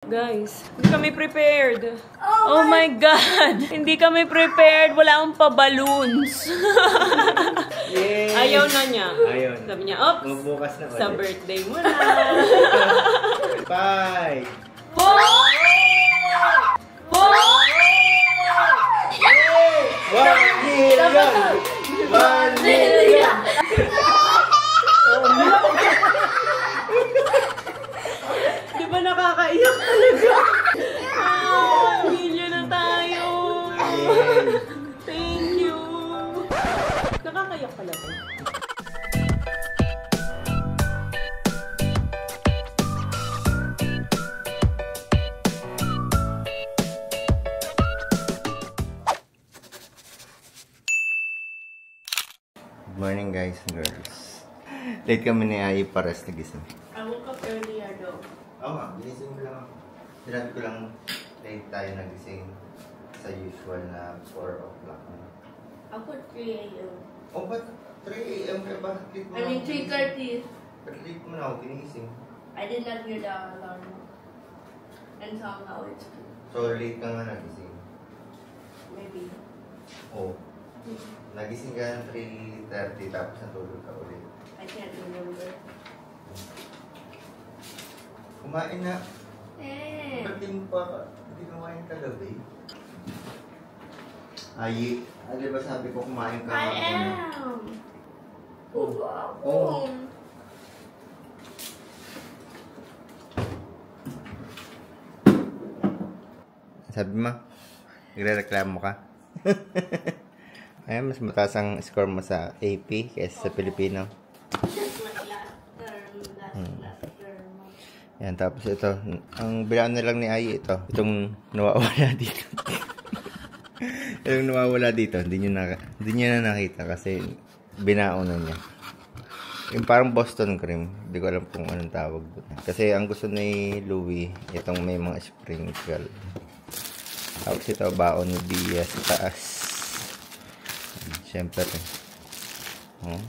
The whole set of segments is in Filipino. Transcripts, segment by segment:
Guys, hindi kami prepared. Oh my God! Hindi kami prepared. Wala akong pa-balloons. Ayaw na niya. Ayaw. Sabi niya, oops, bukas na sa birthday mo na. 5 4 1 million! Di ba nakakaiyak talaga? Million na tayo. Thank you. Nakakaiyak pala ba? Good morning guys and girls. Late kami ni Ai pares nagising. I woke up earlier though. Oo nga, ginising ko lang ako. Sinabi ko lang late tayo nagising sa usual na 4 o'clock. I'll put 3 a.m. Oh, ba't 3 a.m. ka? Bakit late mo I mean 3:30. Ba't late mo na ako ginising? I did not hear the alarm. And somehow it's good. So late ka nga nagising? Maybe. Oo. Nagising ka ng 3:30 tapos natulog ka ulit. I can't remember. Kumain na. Eh. Ba't di mo pa hindi kumain kagabi? Ay, di ba sabi ko kumain ka? I am. Oh. Oh. Sabi mo, nagre-reklamo ka? Ayan, mas mataas ang score mo sa AP kaysa sa Pilipino. That's my last term. Last term. Yan, tapos ito, ang bilaan na lang ni Ai ito, itong nawawala dito. Itong nawawala dito, hindi nyo na nakita kasi binaon na niya. Yung parang Boston cream, hindi ko alam kung anong tawag doon. Kasi ang gusto ni Louie, itong may mga sprinkle. Tapos ito, baon ni Bia sa taas. Siyempre. Oh,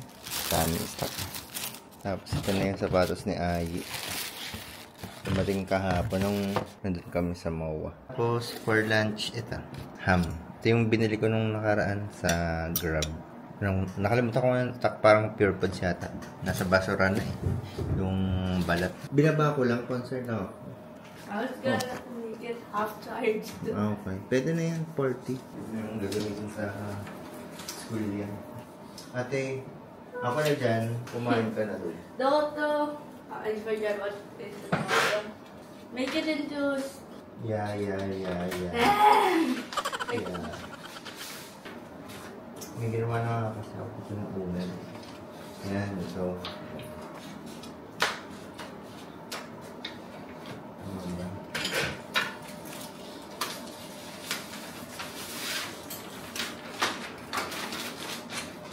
dami stock. Tapos ito na yung sapatos ni Ai. Dumating kahapon nung nandun kami sa MOA. Tapos for lunch, ito, ham. Ito yung binili ko nung nakaraan sa Grab. Nakalimutan ko nga, parang Pure Foods yata. Nasa basura na eh. Yung balat. Binaba ko lang, concern ako. I was gonna make it half charged. Okay. Pwede na yan, 40. Yung gagamitin sa school yan. Ate, ako na dyan. Kumain ka na doon. Don't I forget what it is. Make it into... Yeah. Ah! Yeah. May ginawa na kasi ako ito ng ulan. Ayan, so... Ano ba?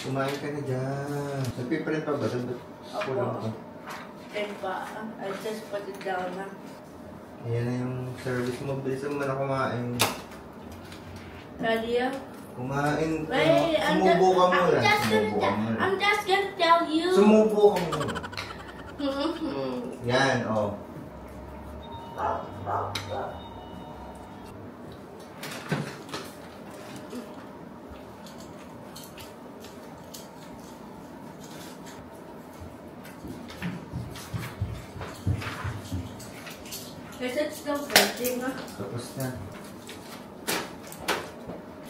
Kumain ka na dyan. Nagpiprint pa ba? Kulang ko. And I just put it down na. Ayan na yung service mo. Bilisan mo na kumain. Nadia? Kumain. Wait, Sumubo ka muna. I'm just gonna tell you. Sumubo ka muna. Yan, oh. Is it still burning? Tapos na.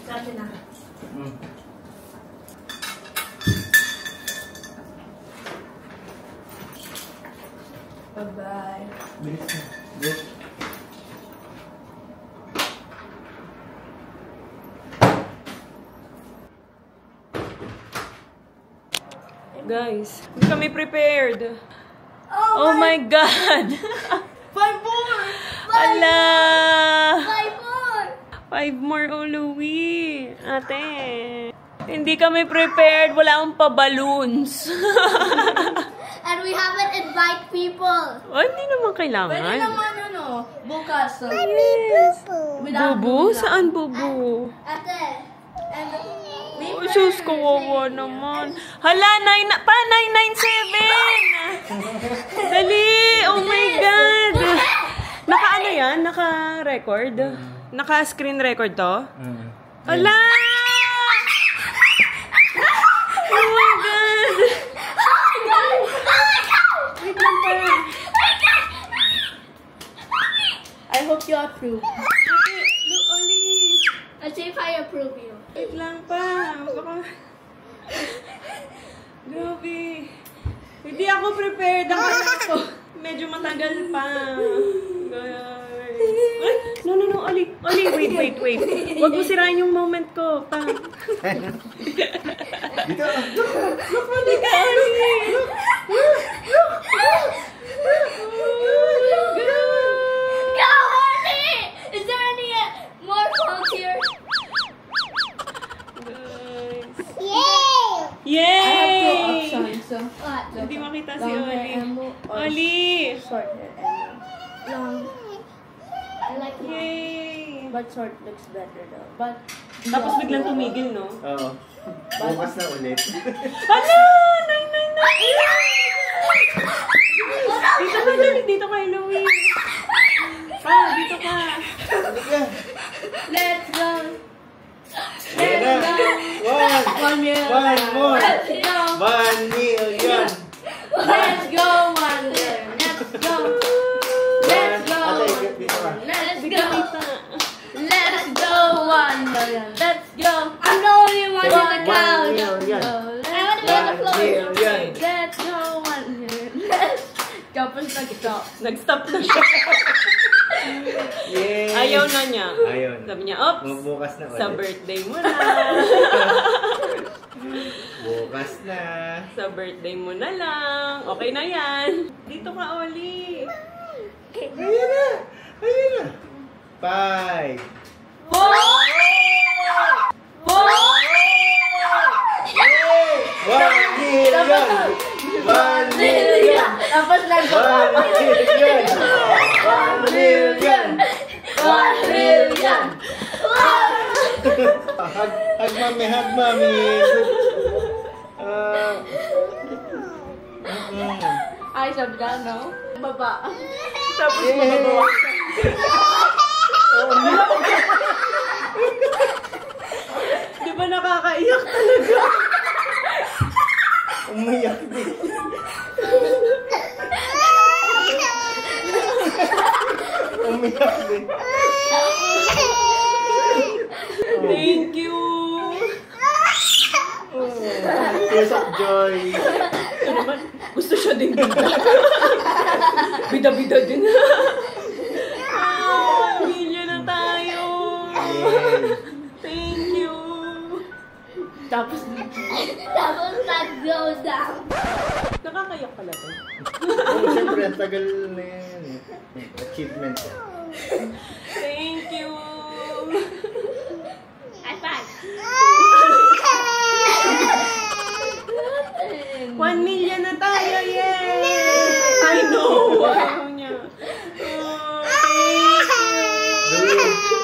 Sabi na. Bye-bye. Bilis na. Bilis. Guys, hindi kami prepared. Oh my God! 5 more! Ala! 5 more! 5 more, oh Louie. Ate. Hindi kami prepared. Wala akong pa-balloons. And we haven't invite people. Oh, hindi naman kailangan. Pwede naman bukas. Yes. Without Bubu? Saan bubu? Ate. And Oh, sus, kawawa naman. Hala, 997! Dali! Oh my God! Naka-ano yan? Naka-record? Naka-screen record to? Ala! Oh my God! Wait lang pa. I hope you approve. Okay, look, Oli. Let's see if I approve you. Wait lang pa. Baka... Grabe. Hindi ako prepared. Ang ako. Medyo matagal pa. Guys. Ay, no, Oli. Oli, wait. Huwag mo sirain yung moment ko. Pa. Dito. Look, Oli ka, Oli. Go, Honey! Is there any more phones here? Yay! I have 2 options. So, Hindi makita si long Oli. hair ammo or Oli! short hair ammo. Long. I like long. Yay! But short looks better though. But Tapos biglang tumigil, no? Oo. Bukas na ulit. Hala! Nay! Dito ka, dali. Dito kay Louie. Dito ka. Halika. let's go. Ayan na. 1 million. One more. Let's go. 1 million. Let's go 1 million. Let's go. Let's go. Ate, dito ka. Let's go. Let's go 1 million. Let's go. I'm the only one in the crowd. 1 million. I want to be on the floor. 1 million. Let's go 1 million. Let's go. Tapos nag-stop. Nag-stop na siya. Yay! Ayaw na niya. Ayaw na. Sabi niya, oops. Bukas na ulit. Sa birthday mo na. Bukas na. Sa birthday mo na lang. Okay na yan. Dito ka, Oli. Ayan na. Ayan na. 5. 1 million. 1 million. Tapos nag-stop. 1 million. 1 million. 1 million. Hug mami. Ay, sabi na, no? Baba. Tapos Yeah. mababawa. Di ba nakakaiyak talaga? Umiyak din. Umiyak din. Thank you. Tears of joy. Ito naman, gusto siya din bida. Bida-bida din. Pamilya na tayo. Yay. Thank you. Tapos nag-go down. Nakakayak pala to. Siyempre, ang tagal na yan. Achievement. Thank you. High five. 1 million na tayo, yay! I know. Ayaw niya. Oh, thank you.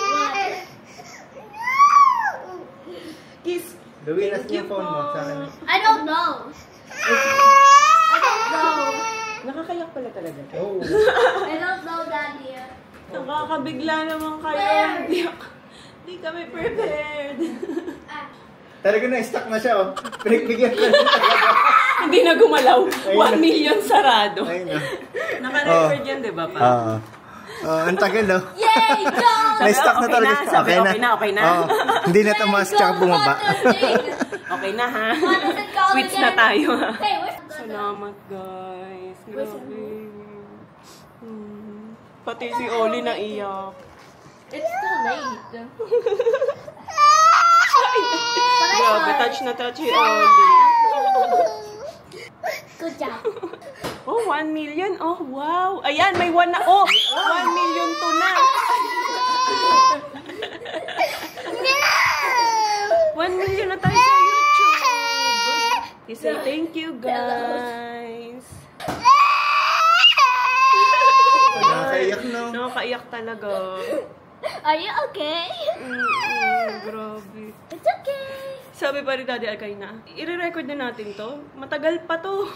Kiss. Louie, nas Thank you yung phone mo sa akin. I don't know. I don't know. Nakakayak pala talaga. Oh. I don't know, Daddy. Nakakabigla naman kayo. Hindi kami prepared. Talaga na-stuck na siya, oh. Pinagbigyan ka na talaga. Hindi na gumalaw. Ayun 1 million sarado. Ayun na. Naka-record yan, di ba pa? Ang tagal, oh. Yay, go! Na-stuck na okay talaga. na, sabi, okay na. Oo. Hindi na tamas, tsaka bumaba. Okay na, ha? What does it call Switch again? na tayo, ha? Hey, where's the Salamat, guys. Grabe. Pati si Oli naiyak. It's too late. Grabe, touch na touch si Oli. Good job. Oh, 1 million. Oh, wow. Ayan, may 1 na. Oh, 1 million to na. 1 million na tayo sa YouTube. You say thank you, guys. Nakakaiyak, no? Nakakaiyak talaga. Are you okay? Grabe. It's okay. Sabi pa rin Daddy Alcayna, i-record na natin to. Matagal pa to.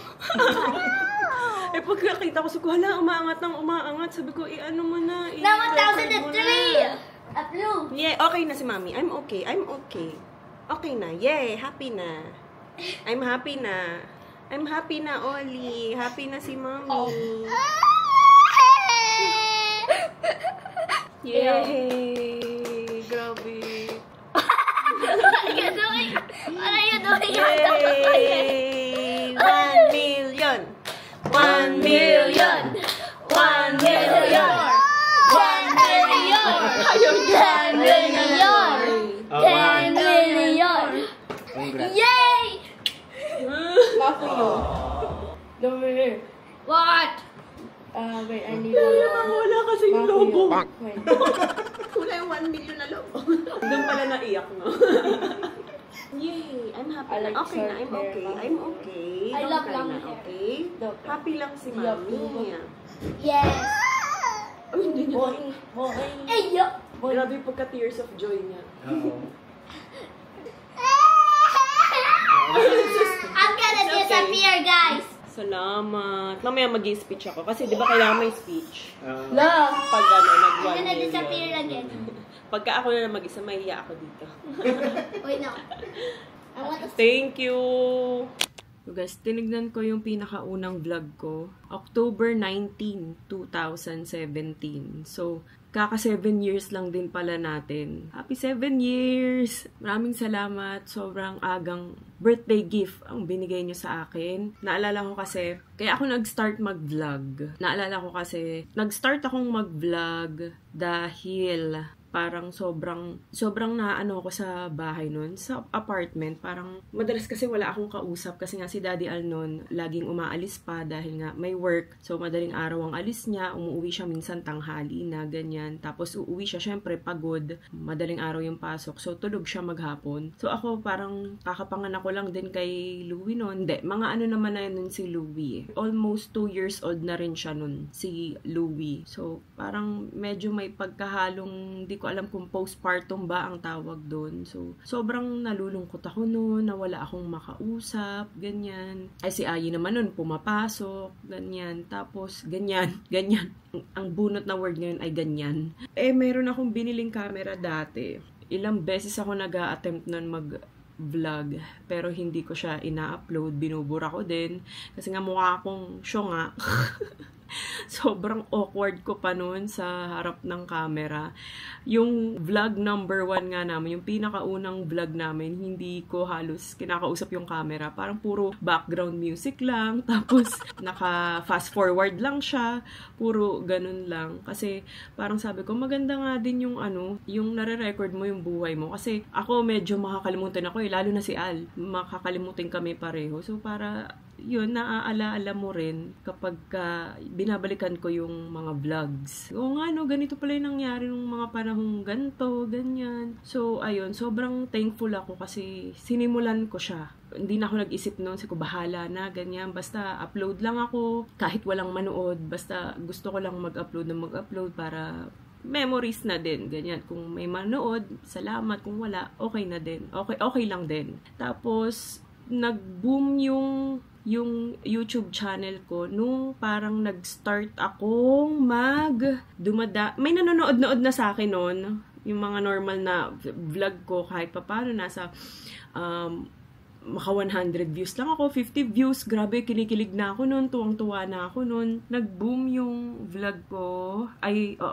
Eh pagkakita ko, sabi ko, hala, umaangat ng umaangat. Sabi ko, ano mo na. Now 1003! Upload. Yeah, okay na si Mami. I'm okay. I'm okay. Okay na. Yay, happy na. I'm happy na. I'm happy na, Oli. Happy na si Mami. Yay! Grabe. What are you doing? What are you doing? Yay! 1 million! 1 million! 1 million! 10 million! 10 million! 10 million! Congrats. Yay! Makuyo. Dumi. What? Wait, I need Wala kasi yung lobo. Wait. Wala yung 1 million na lobo. Doon pala naiyak, no? Yay! I'm happy. I like Okay na, I'm short hair, okay. Mami. I'm okay. I Don't love cry long na, hair. okay? Don't. Happy lang si Love Mami. Yes! Ay, hindi niya. Hey, yo! Grabe yung pagka-tears of joy niya. I'm gonna disappear, guys! Salamat. Mamaya mag-i-speech ako. Kasi di ba kailangan may speech? Love! Pag ano, I'm nag-1 gonna million. disappear again. Pagka ako na lang mag-isa, mahiya ako dito. Wait, no. I want to... Thank you! So guys, tinignan ko yung pinakaunang vlog ko. October 19, 2017. So, kaka 7 years lang din pala natin. Happy 7 years! Maraming salamat. Sobrang agang birthday gift ang binigay niyo sa akin. Naalala ko kasi, kaya ako nag-start mag-vlog. Naalala ko kasi, nag-start akong mag-vlog dahil parang sobrang naano ako sa bahay nun, sa apartment. Parang madalas kasi wala akong kausap kasi nga si Daddy Al nun laging umaalis pa dahil nga may work. So madaling araw ang alis niya, umuwi siya minsan tanghali na ganyan. Tapos uuwi siya syempre pagod, madaling araw yung pasok. So tulog siya maghapon. So ako parang kakapanganak ko lang din kay Louie nun. Hindi, mga ano naman na yun nun si Louie. Almost 2 years old na rin siya nun, si Louie. So parang medyo may pagkahalong ko alam kung postpartum ba ang tawag doon. So, sobrang nalulungkot ako noon, na wala akong makausap, ganyan. Ay, si Ayi naman noon, pumapasok, ganyan. Tapos, ganyan. Ang bunot na word ngayon ay ganyan. Eh, meron akong biniling camera dati. Ilang beses ako nag-a-attempt noon mag-vlog, pero hindi ko siya ina-upload. Binubura ko din. Kasi nga mukha akong syonga. Sobrang awkward ko pa noon sa harap ng camera. Yung vlog number 1 nga namin, yung pinakaunang vlog namin, hindi ko halos kinakausap yung camera. Parang puro background music lang, tapos naka fast forward lang siya, puro ganun lang. Kasi parang sabi ko, maganda nga din yung yung nare-record mo yung buhay mo. Kasi ako medyo makakalimutan ako lalo na si Al. Makakalimutin kami pareho. So para yun, naaala-ala mo rin kapag binabalikan ko yung mga vlogs. Oo nga, no, ganito pala yung nangyari nung mga panahong ganito, ganyan. So, ayun, sobrang thankful ako kasi sinimulan ko siya. Hindi na ako nag-isip noon, ko bahala na, ganyan. Basta upload lang ako, kahit walang manood. Basta gusto ko lang mag-upload para memories na din, ganyan. Kung may manood, salamat. Kung wala, okay na din. Okay lang din. Tapos, nag-boom yung YouTube channel ko nung parang nag-start akong may nanonood-nood na sa akin noon. Yung mga normal na vlog ko kahit paano nasa maka 100 views lang ako, 50 views, grabe, kinikilig na ako nun, tuwang-tuwa na ako nun. Nag-boom yung vlog ko,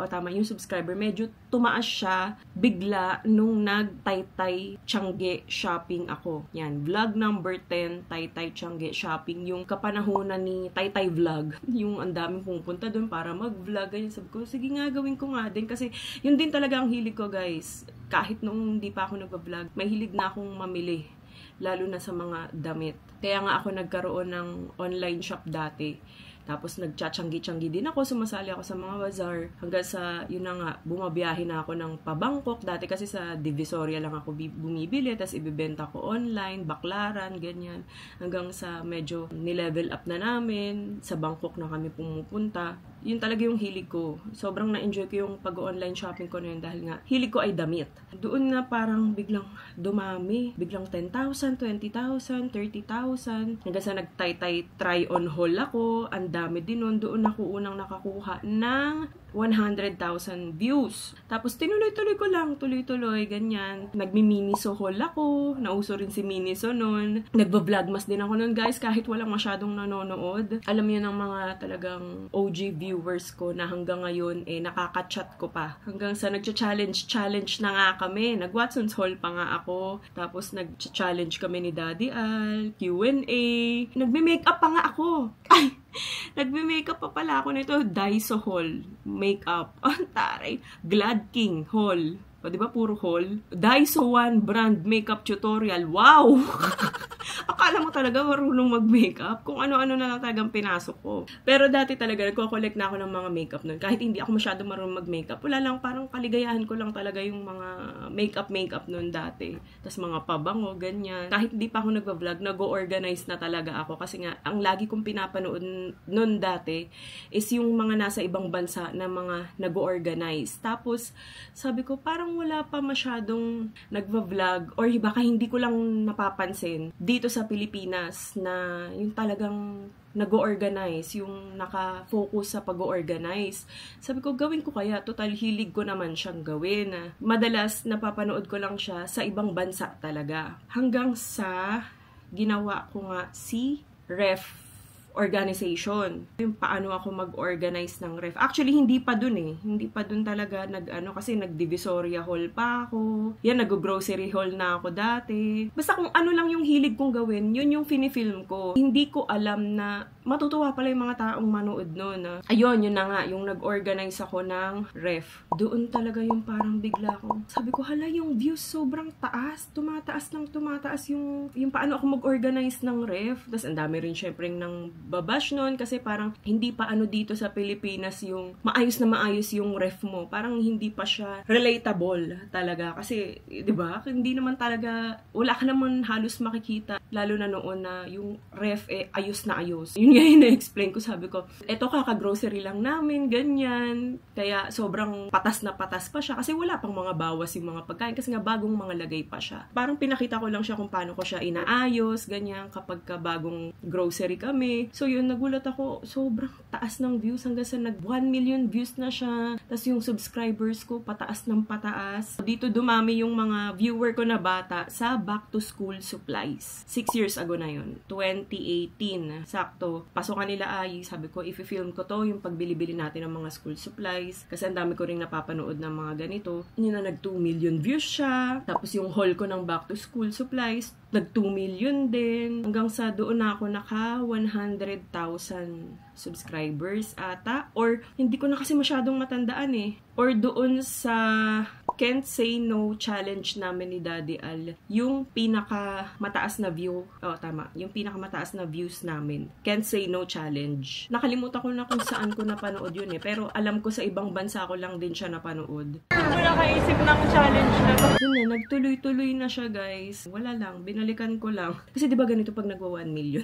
tama, yung subscriber, medyo tumaas siya bigla nung nag-Taytay Tiangge shopping ako. Yan, vlog number 10, Taytay Tiangge shopping, yung kapanahonan ni Taytay Vlog, yung ang daming pumupunta dun para mag-vlog, ganyan. Sabi ko, sige nga, gawin ko nga din, kasi yun din talaga ang hilig ko, guys. Kahit nung hindi pa ako nag-vlog, may hilig na akong mamili, lalo na sa mga damit. Kaya nga ako nagkaroon ng online shop dati. Tapos nagtsatsyanggi-tsyanggi din ako, sumasali ako sa mga bazaar. Hanggang sa, yun na nga, bumabiyahe na ako ng pabangkok. Dati kasi sa Divisoria lang ako bumibili, tapos ibibenta ko online, baklaran, ganyan. Hanggang sa medyo nilevel up na namin, sa Bangkok na kami pumupunta. Yun talaga yung hilig ko. Sobrang na-enjoy ko yung pag-online shopping ko na yun dahil nga hilig ko ay damit. Doon na parang biglang dumami. Biglang 10,000, 20,000, 30,000. Hanggang sa nag-tay-tay try-on haul ako. Ang dami din nun. Doon ako unang nakakuha ng 100,000 views. Tapos tinuloy-tuloy ko lang, tuloy-tuloy, ganyan. Nagmi-miniso haul ako, nauso rin si Miniso nun. Nagba-vlogmas din ako nun, guys, kahit walang masyadong nanonood. Alam niyo ng mga talagang OG viewers ko na hanggang ngayon, nakaka-chat ko pa. Hanggang sa nagcha-challenge na nga kami. Nag-Watson's haul pa nga ako. Tapos nagcha-challenge kami ni Daddy Al, Q&A. Nagme-makeup pa nga ako. Ay! Nagme-makeup pa pala ako nito. Daiso haul. Makeup. Ang taray. Glad King haul. O, diba puro haul? Daiso One brand makeup tutorial. Wow! Akala mo talaga marunong mag-makeup? Kung ano-ano na lang talagang pinasok ko. Pero dati talaga, nagko-collect na ako ng mga makeup nun. Kahit hindi ako masyado marunong mag-makeup. Wala lang, parang kaligayahan ko lang talaga yung mga makeup nun dati. Tapos mga pabango, ganyan. Kahit hindi pa ako nagva-vlog, nag-organize na talaga ako. Kasi nga, ang lagi kong pinapanood nun dati is yung mga nasa ibang bansa na mga nag-organize. Tapos, sabi ko, parang wala pa masyadong nagva-vlog or baka hindi ko lang napapansin dito sa Pilipinas na yung talagang nag-organize, yung naka-focus sa pag-organize. Sabi ko, gawin ko kaya, total hilig ko naman siyang gawin. Madalas, napapanood ko lang siya sa ibang bansa talaga. Hanggang sa ginawa ko nga si Ref organization. Yung paano ako mag-organize ng ref. Actually, hindi pa dun Hindi pa dun talaga kasi nag-divisoria haul pa ako. Yan, nag-grocery haul na ako dati. Basta kung ano lang yung hilig kong gawin, yun yung finifilm ko. Hindi ko alam na matutuwa pala yung mga taong manood nun. Ayun, yun na nga, yung nag-organize ako ng ref. Doon talaga yung parang bigla ko. Sabi ko, hala, yung views sobrang taas. Tumataas yung paano ako mag-organize ng ref. Tapos ang dami rin syempre ng babash nun kasi parang hindi pa dito sa Pilipinas yung maayos yung ref mo. Parang hindi pa siya relatable talaga. Kasi, di ba? Hindi naman talaga, wala ka naman halos makikita. Lalo na noon na yung ref ayos na ayos. Yun nga yung na-explain ko. Sabi ko, eto kaka-grocery lang namin, ganyan. Kaya sobrang patas na patas pa siya kasi wala pang mga bawas yung mga pagkain kasi nga bagong mga lagay pa siya. Parang pinakita ko lang siya kung paano ko siya inaayos, ganyan, kapag bagong grocery kami. So yun, nagulat ako, sobrang taas ng views hanggang sa 1 million views na siya. Tapos yung subscribers ko, pataas ng pataas. Dito dumami yung mga viewer ko na bata sa back to school supplies. 6 years ago na yun. 2018. Sakto. Pasokan nila ay, sabi ko, i-film ko to, yung pagbili-bili natin ng mga school supplies. Kasi ang dami ko rin napapanood ng mga ganito. Yun na, nag 2 million views siya. Tapos yung haul ko ng back to school supplies, nag 2 million din. Hanggang sa doon na ako naka 100,000 subscribers ata. Or, hindi ko na kasi masyadong matandaan Or doon sa Can't Say No challenge namin ni Daddy Al, yung pinakamataas na view, tama, yung pinakamataas na views namin. Can't Say No challenge. Nakalimutan ko na kung saan ko napanood yun pero alam ko sa ibang bansa ko lang din siya napanood. Hindi ko nakaisip ng challenge na to. Yun nagtuloy-tuloy na siya, guys. Wala lang, binalikan ko lang. Kasi diba ganito pag nagwa 1 million?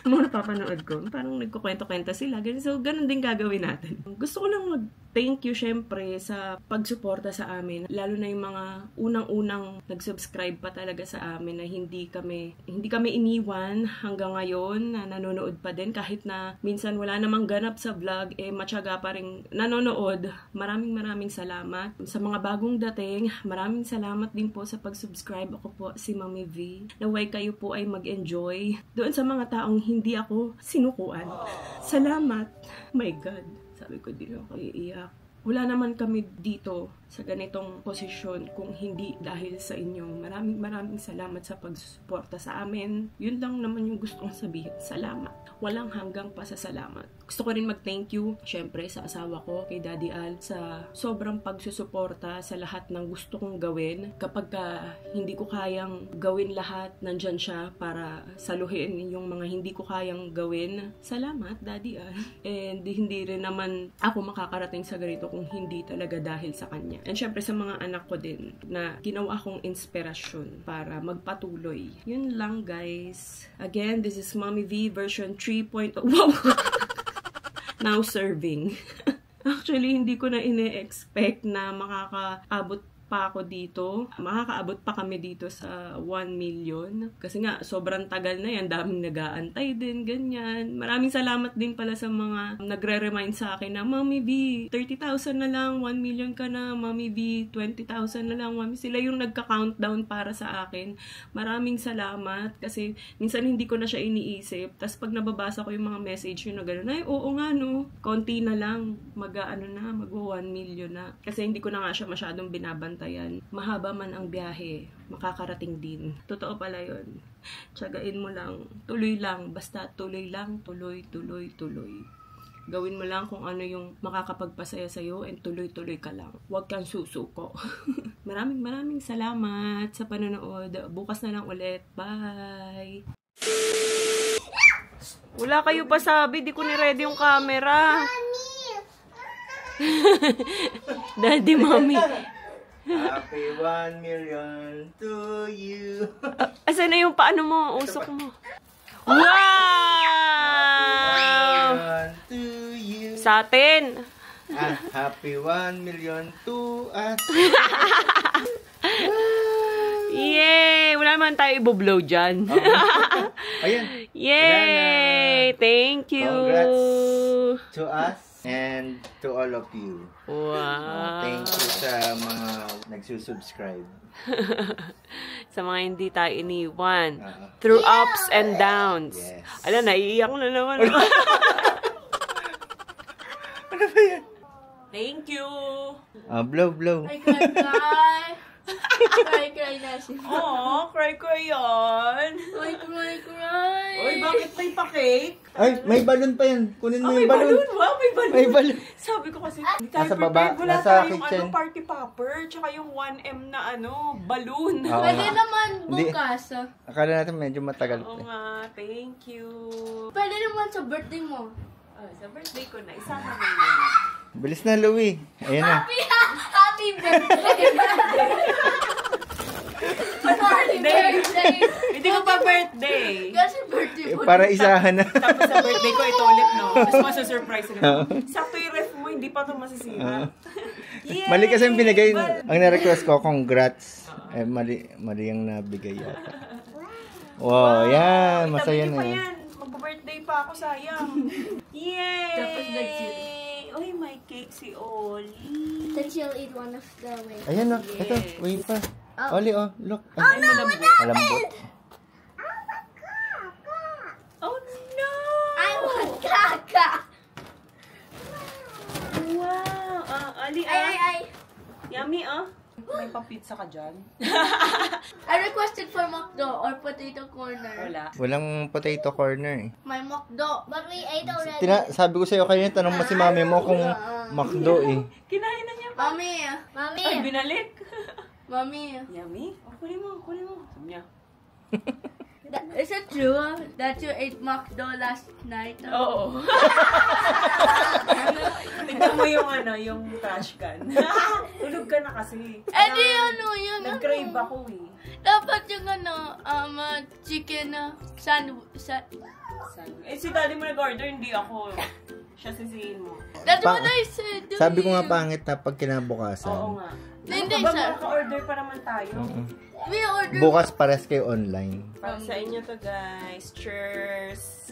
Mga napapanood ko, parang nagkukwento-kwento sila. So, ganun din gagawin natin. Gusto ko lang mag-thank you, syempre, sa pagsuporta sa amin. Lalo na yung mga unang-unang nag-subscribe pa talaga sa amin na hindi kami iniwan hanggang ngayon na nanonood pa din. Kahit na minsan wala namang ganap sa vlog, matyaga pa rin nanonood. Maraming salamat. Sa mga bagong dating, maraming salamat din po sa pag-subscribe. Ako po si Mami V. Naway kayo po ay mag-enjoy. Doon sa mga taong hindi ako sinukuan. Salamat. My God. Sabi ko, di ako iiyak. Wala naman kami dito sa ganitong posisyon kung hindi dahil sa inyo. Maraming salamat sa pagsuporta sa amin. Yun lang naman yung gusto kong sabihin. Salamat. Walang hanggang pasasalamat. Gusto ko rin mag-thank you, syempre, sa asawa ko, kay Daddy Al, sa sobrang pagsusuporta sa lahat ng gusto kong gawin. Kapag hindi ko kayang gawin lahat, nandyan siya para saluhin yung mga hindi ko kayang gawin. Salamat, Daddy Al. And hindi rin naman ako makakarating sa ganito kung hindi talaga dahil sa kanya. And syempre sa mga anak ko din na ginawa kong inspirasyon para magpatuloy. Yun lang, guys. Again, this is Mommy V version 3.0. Wow! now serving. Actually, hindi ko na ine-expect na makakaabot pa ako dito. Makakaabot pa kami dito sa 1 million. Kasi nga, sobrang tagal na yan. Daming nag-aantay din, ganyan. Maraming salamat din pala sa mga nagre-remind sa akin na, Mami B, 30,000 na lang, 1 million ka na. Mami B, 20,000 na lang. Mami, sila yung nagka-countdown para sa akin. Maraming salamat. Kasi minsan hindi ko na siya iniisip. Tapos pag nababasa ko yung mga message yun na gano'n, ay, oo nga no, konti na lang. Mag-1 million na. Kasi hindi ko na nga siya masyadong binabantay. Yan. Mahaba man ang biyahe, makakarating din. Totoo pala yun. Tiyagain mo lang. Tuloy lang. Basta tuloy lang. Tuloy. Gawin mo lang kung ano yung makakapagpasaya sa'yo and tuloy ka lang. Huwag kang susuko. Maraming salamat sa panonood. Bukas na lang ulit. Bye! Wala kayo pa sabi. Di ko ni-ready yung camera. Daddy, Mommy. Happy 1 million to you. Asan na yung paano mo? Usok mo. Wow! Happy 1 to you. Sa atin. Happy 1 million to us. Yay! Wala naman tayo iboblow dyan. Ayan. Yay! Thank you. Congrats to us and to all of you. Wow. Thank you sa mga nagsusubscribe. Sa mga hindi tayo iniwan. Through ups and downs. Yes. Ala, naiiyak na naman. Ano ba yan? Thank you. Blow. I can cry. Cry na siya. Oh, cry yan. I cry. Oy, bakit may pa-cake? Ay, may balon pa yan. Kunin mo May yung balon. balon. Wow, may balon. May balon. Sabi ko kasi, hindi tayo Nasa prepared. baba, Wala nasa tayong kitchen. party popper, tsaka yung 1M na balloon. Oo. Pwede naman bukas. Akala natin medyo matagal Oo pa. nga, thank you. Pwede naman sa birthday mo. Sa birthday ko na, isama mo yun. Bilis na, Louie. Ayan na. Happy birthday! Birthday! Hindi ko pa birthday. Kasi birthday mo. Para isahan na. Tapos sa birthday ko, ito ulit, no? Mas masusurprise ka. Sakto yung ref mo, hindi pa ito masisira. Yay! Mali kasi yung binigay. Ang na-request ko, congrats. Mali yung nabigay yata. Wow, yan. Masaya na yan. Mag-birthday pa ako, sayang. Yay! Tapos nag-zero. Uy, may cake si Oli. Then she'll eat one of the way. Ayan o. Ito, wait pa. Oli, look. Ay, malambot. Malambot. Oh, no! I want kaka. Wow! Oli, Ay. Yummy, May pa-pizza ka dyan? I requested for McDo or potato corner. Wala. Walang potato corner eh. My McDo. But we ate already. Sabi ko sa'yo kanina, tanong mo si mami mo kung McDo eh. Kinain na niya pa. Mommy. Mommy. Ay, binalik. Mommy. Yummy? Kunin mo. Sabi niya. Is it true that you ate McDo last night? Oo. Tignan mo yung trash can. Tulog ka na kasi. Eh di yung Nag-crave ako eh. dapat yung chicken sandwich. Si daddy mo nag-order, hindi ako. Siya sisihin mo. That's what I said. Sabi ko nga pangit na pag kinabukasan. Oo nga. Hindi, Ba, sir. maka-order pa naman tayo. We ordered. Bukas pares kayo online. Para sa inyo to guys. Cheers!